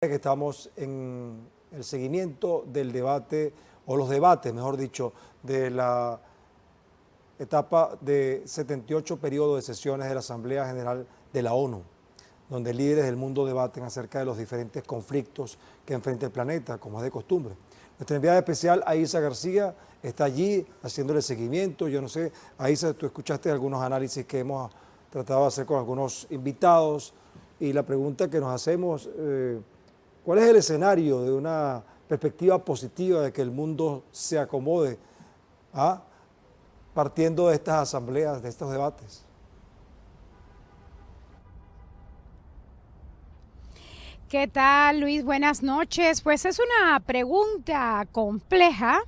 Que estamos en el seguimiento del debate, o los debates, mejor dicho, de la etapa de 78 periodos de sesiones de la Asamblea General de la ONU, donde líderes del mundo debaten acerca de los diferentes conflictos que enfrenta el planeta, como es de costumbre. Nuestra enviada especial, Aisa García, está allí haciéndole seguimiento. Yo no sé, Aisa, tú escuchaste algunos análisis que hemos tratado de hacer con algunos invitados, y la pregunta que nos hacemos, ¿cuál es el escenario de una perspectiva positiva de que el mundo se acomode partiendo de estas asambleas, de estos debates? ¿Qué tal, Luis? Buenas noches. Pues es una pregunta compleja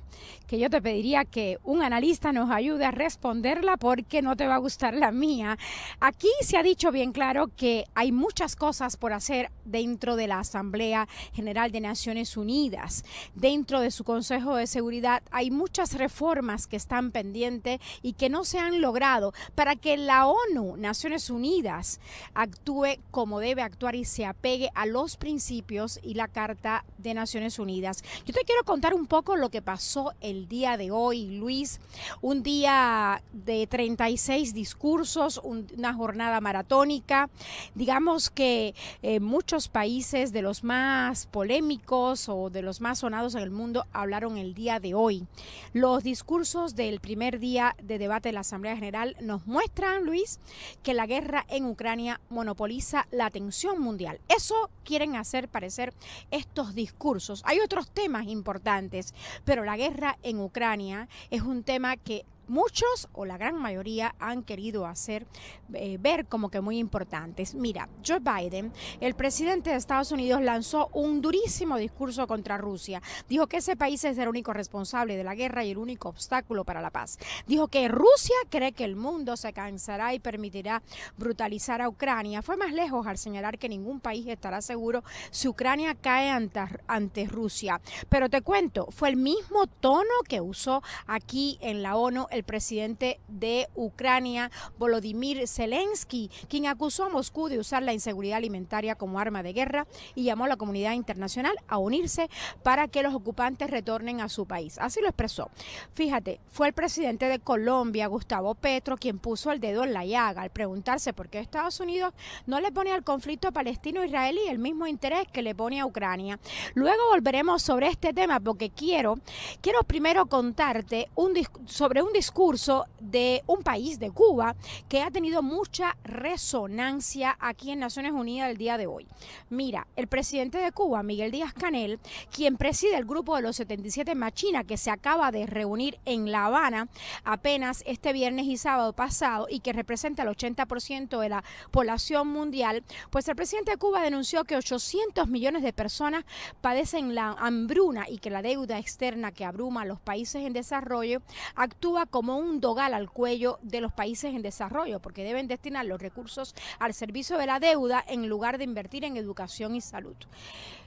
que yo te pediría que un analista nos ayude a responderla porque no te va a gustar la mía. Aquí se ha dicho bien claro que hay muchas cosas por hacer dentro de la Asamblea General de Naciones Unidas. Dentro de su Consejo de Seguridad hay muchas reformas que están pendientes y que no se han logrado para que la ONU, Naciones Unidas, actúe como debe actuar y se apegue a los principios y la Carta de Naciones Unidas. Yo te quiero contar un poco lo que pasó el día de hoy, Luis. Un día de 36 discursos, una jornada maratónica. Digamos que muchos países de los más polémicos o de los más sonados en el mundo hablaron el día de hoy. Los discursos del primer día de debate de la Asamblea General nos muestran, Luis, que la guerra en Ucrania monopoliza la atención mundial. Eso quieren hacer parecer estos discursos. Hay otros temas importantes, pero la guerra en Ucrania es un tema que muchos o la gran mayoría han querido hacer ver como que muy importantes. Mira, Joe Biden, el presidente de Estados Unidos, lanzó un durísimo discurso contra Rusia. Dijo que ese país es el único responsable de la guerra y el único obstáculo para la paz. Dijo que Rusia cree que el mundo se cansará y permitirá brutalizar a Ucrania. Fue más lejos al señalar que ningún país estará seguro si Ucrania cae ante Rusia. Pero te cuento, fue el mismo tono que usó aquí en la ONU el presidente de Ucrania, Volodymyr Zelensky, quien acusó a Moscú de usar la inseguridad alimentaria como arma de guerra y llamó a la comunidad internacional a unirse para que los ocupantes retornen a su país. Así lo expresó. Fíjate, fue el presidente de Colombia, Gustavo Petro, quien puso el dedo en la llaga al preguntarse por qué Estados Unidos no le pone al conflicto palestino-israelí el mismo interés que le pone a Ucrania. Luego volveremos sobre este tema porque quiero primero contarte sobre un discurso de un país, de Cuba, que ha tenido mucha resonancia aquí en Naciones Unidas el día de hoy. Mira, el presidente de Cuba, Miguel Díaz-Canel, quien preside el grupo de los 77 Machina, que se acaba de reunir en La Habana apenas este viernes y sábado pasado y que representa el 80% de la población mundial, pues el presidente de Cuba denunció que 800 millones de personas padecen la hambruna y que la deuda externa que abruma a los países en desarrollo actúa como un dogal al cuello de los países en desarrollo, porque deben destinar los recursos al servicio de la deuda en lugar de invertir en educación y salud.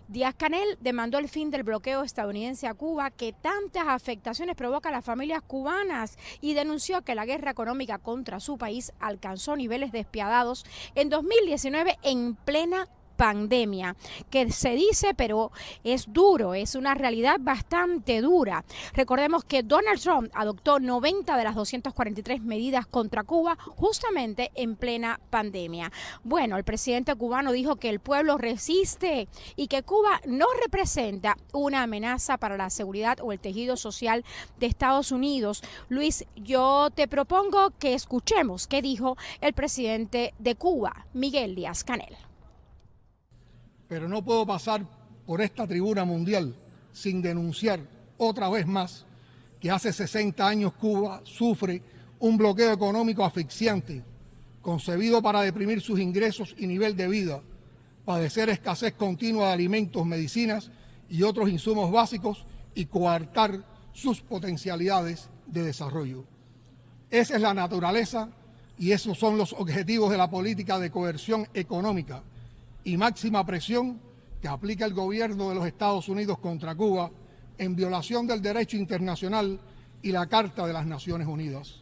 Díaz-Canel demandó el fin del bloqueo estadounidense a Cuba que tantas afectaciones provoca a las familias cubanas y denunció que la guerra económica contra su país alcanzó niveles despiadados en 2019 en plena pandemia, que se dice, pero es duro, es una realidad bastante dura. Recordemos que Donald Trump adoptó 90 de las 243 medidas contra Cuba justamente en plena pandemia. Bueno, el presidente cubano dijo que el pueblo resiste y que Cuba no representa una amenaza para la seguridad o el tejido social de Estados Unidos. Luis, yo te propongo que escuchemos qué dijo el presidente de Cuba, Miguel Díaz-Canel. Pero no puedo pasar por esta tribuna mundial sin denunciar otra vez más que hace 60 años Cuba sufre un bloqueo económico asfixiante, concebido para deprimir sus ingresos y nivel de vida, padecer escasez continua de alimentos, medicinas y otros insumos básicos y coartar sus potencialidades de desarrollo. Esa es la naturaleza y esos son los objetivos de la política de coerción económica y máxima presión que aplica el gobierno de los Estados Unidos contra Cuba en violación del derecho internacional y la Carta de las Naciones Unidas.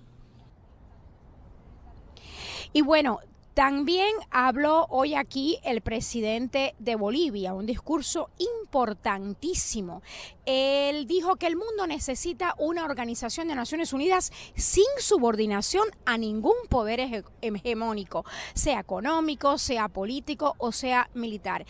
Y bueno, También habló hoy aquí el presidente de Bolivia, un discurso importantísimo. Él dijo que el mundo necesita una organización de Naciones Unidas sin subordinación a ningún poder hegemónico, sea económico, sea político o sea militar.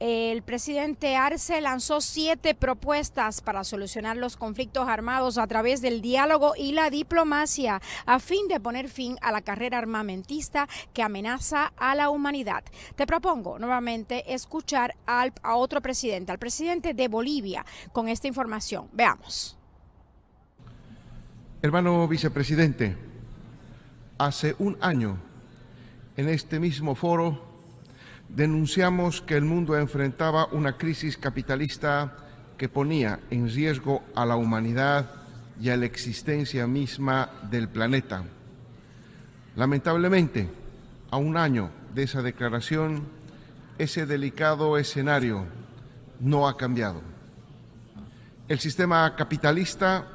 El presidente Arce lanzó 7 propuestas para solucionar los conflictos armados a través del diálogo y la diplomacia, a fin de poner fin a la carrera armamentista que amenaza a la humanidad. Te propongo nuevamente escuchar a otro presidente, al presidente de Bolivia, con esta información. Veamos. Hermano vicepresidente, hace un año, en este mismo foro, denunciamos que el mundo enfrentaba una crisis capitalista que ponía en riesgo a la humanidad y a la existencia misma del planeta. Lamentablemente, a un año de esa declaración, ese delicado escenario no ha cambiado. El sistema capitalista,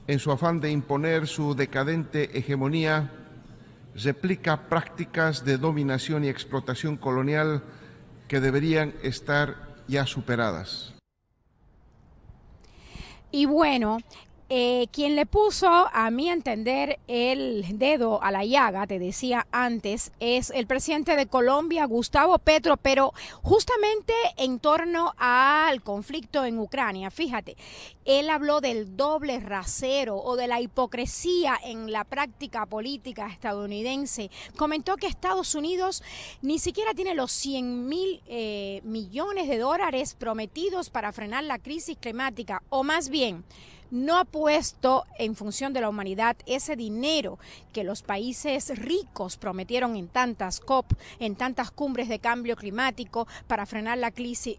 en su afán de imponer su decadente hegemonía, replica prácticas de dominación y explotación colonial que deberían estar ya superadas. Y bueno, quien le puso, a mi entender, el dedo a la llaga, te decía antes, es el presidente de Colombia, Gustavo Petro, pero justamente en torno al conflicto en Ucrania. Fíjate, él habló del doble rasero o de la hipocresía en la práctica política estadounidense. Comentó que Estados Unidos ni siquiera tiene los 100.000 millones de dólares prometidos para frenar la crisis climática, o más bien, no ha puesto en función de la humanidad ese dinero que los países ricos prometieron en tantas COP, en tantas cumbres de cambio climático para frenar la crisis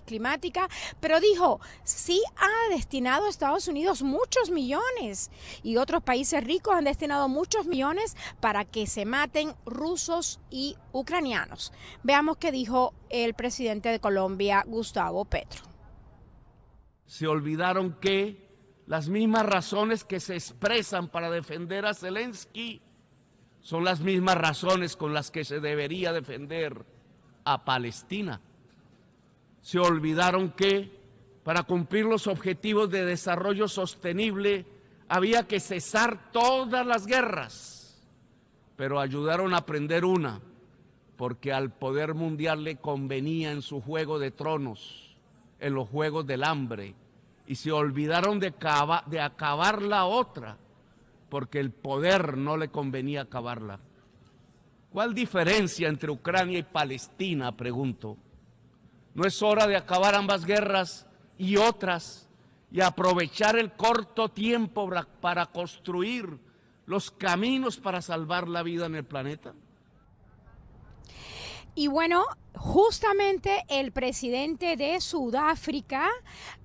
climática, pero dijo, sí ha destinado a Estados Unidos muchos millones y otros países ricos han destinado muchos millones para que se maten rusos y ucranianos. Veamos qué dijo el presidente de Colombia, Gustavo Petro. Se olvidaron que las mismas razones que se expresan para defender a Zelensky son las mismas razones con las que se debería defender a Palestina. Se olvidaron que para cumplir los objetivos de desarrollo sostenible había que cesar todas las guerras, pero ayudaron a aprender una, porque al poder mundial le convenía en su juego de tronos, en los juegos del hambre, y se olvidaron de acabar la otra, porque el poder no le convenía acabarla. ¿Cuál diferencia entre Ucrania y Palestina?, pregunto. ¿No es hora de acabar ambas guerras y otras y aprovechar el corto tiempo para construir los caminos para salvar la vida en el planeta? Y bueno, justamente el presidente de Sudáfrica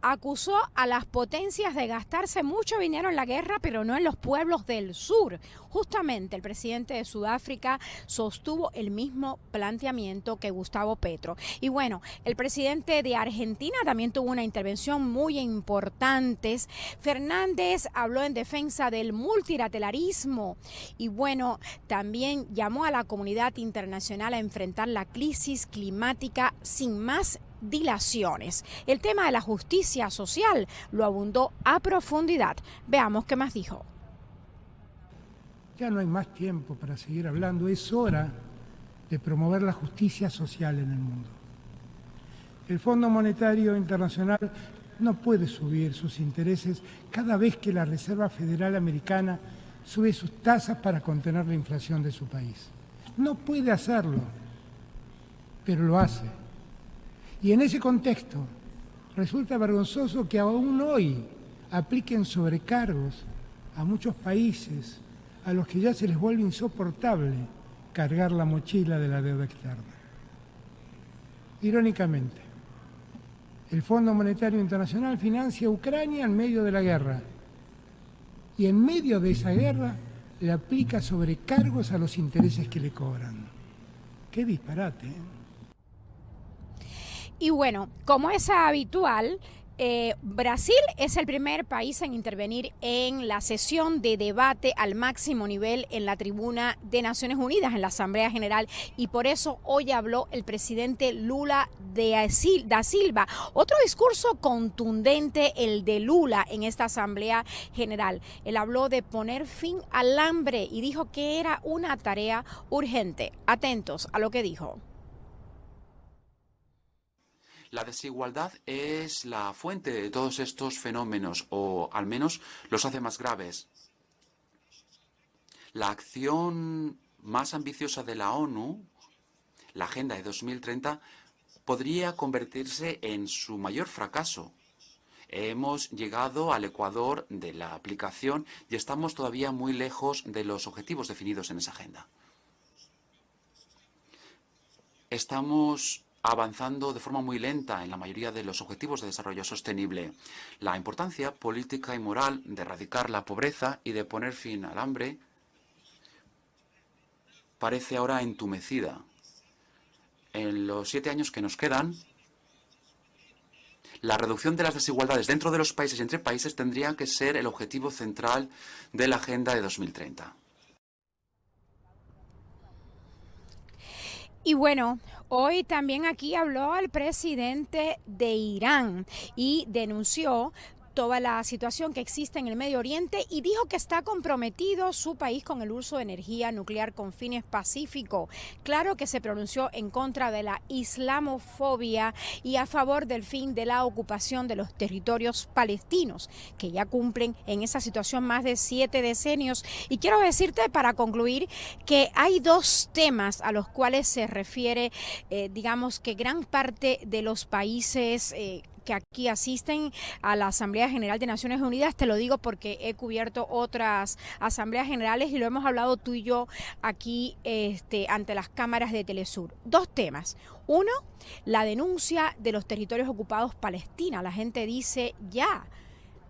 acusó a las potencias de gastarse mucho dinero en la guerra, pero no en los pueblos del sur. Justamente el presidente de Sudáfrica sostuvo el mismo planteamiento que Gustavo Petro. Y bueno, el presidente de Argentina también tuvo una intervención muy importante. Fernández habló en defensa del multilateralismo y bueno, también llamó a la comunidad internacional a enfrentar la crisis climática sin más dilaciones. El tema de la justicia social lo abundó a profundidad. Veamos qué más dijo. Ya no hay más tiempo para seguir hablando, es hora de promover la justicia social en el mundo. El Fondo Monetario Internacional no puede subir sus intereses cada vez que la Reserva Federal Americana sube sus tasas para contener la inflación de su país. No puede hacerlo, pero lo hace. Y en ese contexto resulta vergonzoso que aún hoy apliquen sobrecargos a muchos países a los que ya se les vuelve insoportable cargar la mochila de la deuda externa. Irónicamente, el Fondo Monetario Internacional financia a Ucrania en medio de la guerra y en medio de esa guerra le aplica sobrecargos a los intereses que le cobran. ¡Qué disparate! Y bueno, como es habitual, Brasil es el primer país en intervenir en la sesión de debate al máximo nivel en la tribuna de Naciones Unidas, en la Asamblea General, y por eso hoy habló el presidente Lula da Silva. Otro discurso contundente, el de Lula en esta Asamblea General. Él habló de poner fin al hambre y dijo que era una tarea urgente. Atentos a lo que dijo. La desigualdad es la fuente de todos estos fenómenos, o al menos los hace más graves. La acción más ambiciosa de la ONU, la Agenda de 2030, podría convertirse en su mayor fracaso. Hemos llegado al ecuador de la aplicación y estamos todavía muy lejos de los objetivos definidos en esa agenda. Estamos avanzando de forma muy lenta en la mayoría de los objetivos de desarrollo sostenible. La importancia política y moral de erradicar la pobreza y de poner fin al hambre parece ahora entumecida. En los 7 años que nos quedan, la reducción de las desigualdades dentro de los países y entre países tendría que ser el objetivo central de la Agenda de 2030. Y bueno, hoy también aquí habló el presidente de Irán y denunció toda la situación que existe en el Medio Oriente y dijo que está comprometido su país con el uso de energía nuclear con fines pacíficos. Claro que se pronunció en contra de la islamofobia y a favor del fin de la ocupación de los territorios palestinos, que ya cumplen en esa situación más de 7 decenios. Y quiero decirte, para concluir, que hay 2 temas a los cuales se refiere, digamos que gran parte de los países que aquí asisten a la Asamblea General de Naciones Unidas. Te lo digo porque he cubierto otras asambleas generales y lo hemos hablado tú y yo aquí ante las cámaras de Telesur. 2 temas. Uno, la denuncia de los territorios ocupados Palestina. La gente dice ya.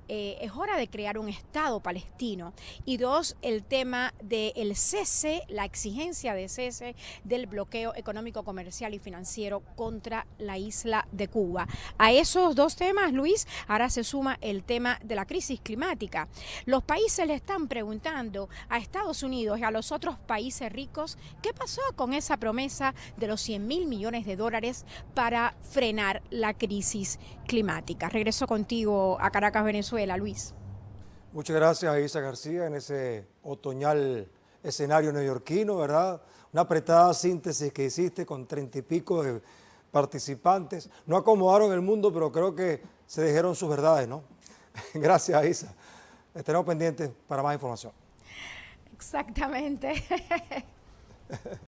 Es hora de crear un Estado palestino. Y 2, el tema del cese, la exigencia de cese del bloqueo económico, comercial y financiero contra la isla de Cuba. A esos 2 temas, Luis, ahora se suma el tema de la crisis climática. Los países le están preguntando a Estados Unidos y a los otros países ricos qué pasó con esa promesa de los $100.000 millones para frenar la crisis climática. Regreso contigo a Caracas, Venezuela. Luis. Muchas gracias a Isa García en ese otoñal escenario neoyorquino, ¿verdad? Una apretada síntesis que hiciste con 30 y pico de participantes. No acomodaron el mundo, pero creo que se dijeron sus verdades, ¿no? Gracias, Isa. Estaremos pendientes para más información. Exactamente.